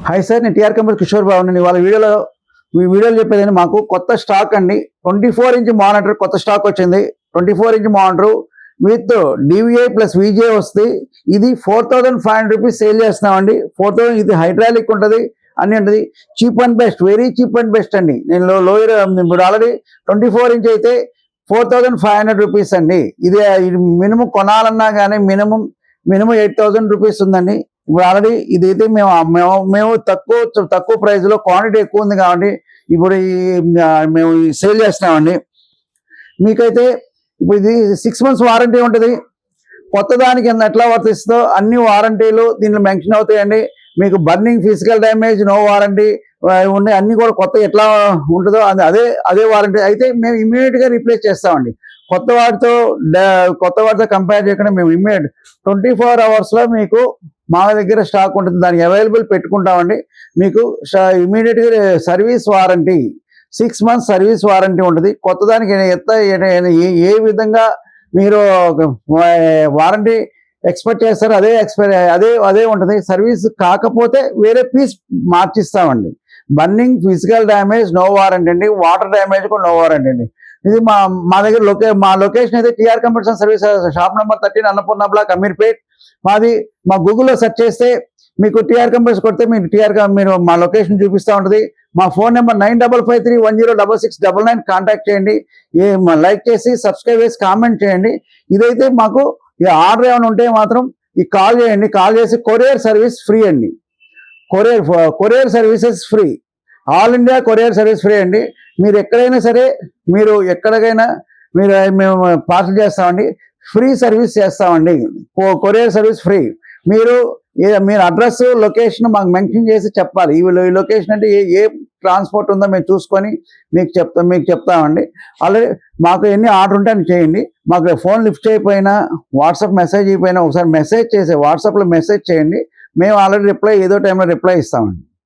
Hi sir, నేను TR company Kishore Babu అండి. వాళ్ళ వీడియోలో చెప్పేదండి, మాకు కొత్త స్టాక్ అండి. 24" మానిటర్ కొత్త స్టాక్ వచ్చింది. 24" మానిటర్ విత్ డివిఐ ప్లస్ విజిఐ వస్తుంది. ఇది 4500 రూపీస్ సేల్ చేస్తున్నామండి. 4000 ఇది హైడ్రాలిక్ ఉంటుంది, అన్ని ఉంటుంది. Cheap and best, very cheap and best అండి. నేను లోయర్ ఇప్పుడు ఆల్రెడీ 24" అయితే 4500 రూపీస్ అండి. ఇది మినిమం కొనాలన్నా కానీ మినిమం 8000 రూపీస్ ఉందండి. ఇప్పుడు ఆల్రెడీ ఇదైతే మేము తక్కువ ప్రైస్లో క్వాంటిటీ ఎక్కువ ఉంది కాబట్టి ఇప్పుడు మేము సేల్ చేస్తున్నామండి. మీకైతే ఇప్పుడు ఇది 6 months వారంటీ ఉంటుంది. కొత్త దానికి ఎట్లా వర్తిస్తుందో అన్ని వారంటీలు దీంట్లో మెన్షన్ అవుతాయండి. మీకు burning, physical damage, no warranty ఉన్నాయి. అన్ని కూడా కొత్త ఎట్లా ఉంటుందో అదే వారంటీ. అయితే మేము ఇమ్మీడియట్గా రీప్లేస్ చేస్తామండి. కొత్త వాటితో కంపేర్ చేయకుండా మేము ఇమ్మీడియట్ 24 hours మీకు మా దగ్గర స్టాక్ ఉంటుంది, దానికి అవైలబుల్ పెట్టుకుంటామండి. మీకు ఇమ్మీడియట్గా service warranty 6 months service warranty ఉంటుంది. కొత్త దానికి ఏ విధంగా మీరు వారంటీ ఎక్స్పెక్ట్ చేస్తారు అదే ఉంటుంది. సర్వీస్ కాకపోతే వేరే పీస్ మార్చిస్తామండి. Burning, physical damage no warranty అండి. వాటర్ డ్యామేజ్ కూడా నో వారంటీ అండి. ఇది మా దగ్గర మా లొకేషన్ అయితే TR computer service, shop number 13, Annapurna block, Ameerpet. మా గూగుల్లో సెర్చ్ చేస్తే మీకు టీఆర్ కంప్యూటర్స్ కొడితే మీరు మా లొకేషన్ చూపిస్తూ ఉంటుంది. మా ఫోన్ నెంబర్ 9553106699 కాంటాక్ట్ చేయండి. లైక్ చేసి సబ్స్క్రైబ్ చేసి కామెంట్ చేయండి. ఇదైతే మాకు ఈ ఆర్డర్ ఏమైనా ఉంటే మాత్రం కాల్ చేయండి. కాల్ చేసి కొరియర్ సర్వీస్ ఫ్రీ అండి. Courier services free, all India courier service free అండి. మీరు ఎక్కడైనా సరే మేము పార్సల్ చేస్తామండి. ఫ్రీ సర్వీస్ చేస్తామండి. Courier service free. మీరు అడ్రస్, లొకేషన్ మాకు మెన్షన్ చేసి చెప్పాలి. ఈ లొకేషన్ అంటే ఏ ట్రాన్స్పోర్ట్ ఉందో మేము చూసుకొని మీకు చెప్తామండి. ఆల్రెడీ మాకు ఎన్ని ఆర్డర్ ఉంటే అని చేయండి. మాకు ఫోన్ లిఫ్ట్ చేయకపోయినా, వాట్సాప్ మెసేజ్ అయిపోయినా ఒకసారి వాట్సాప్లో మెసేజ్ చేయండి. మేము ఆల్రెడీ ఏదో టైంలో రిప్లై ఇస్తామండి.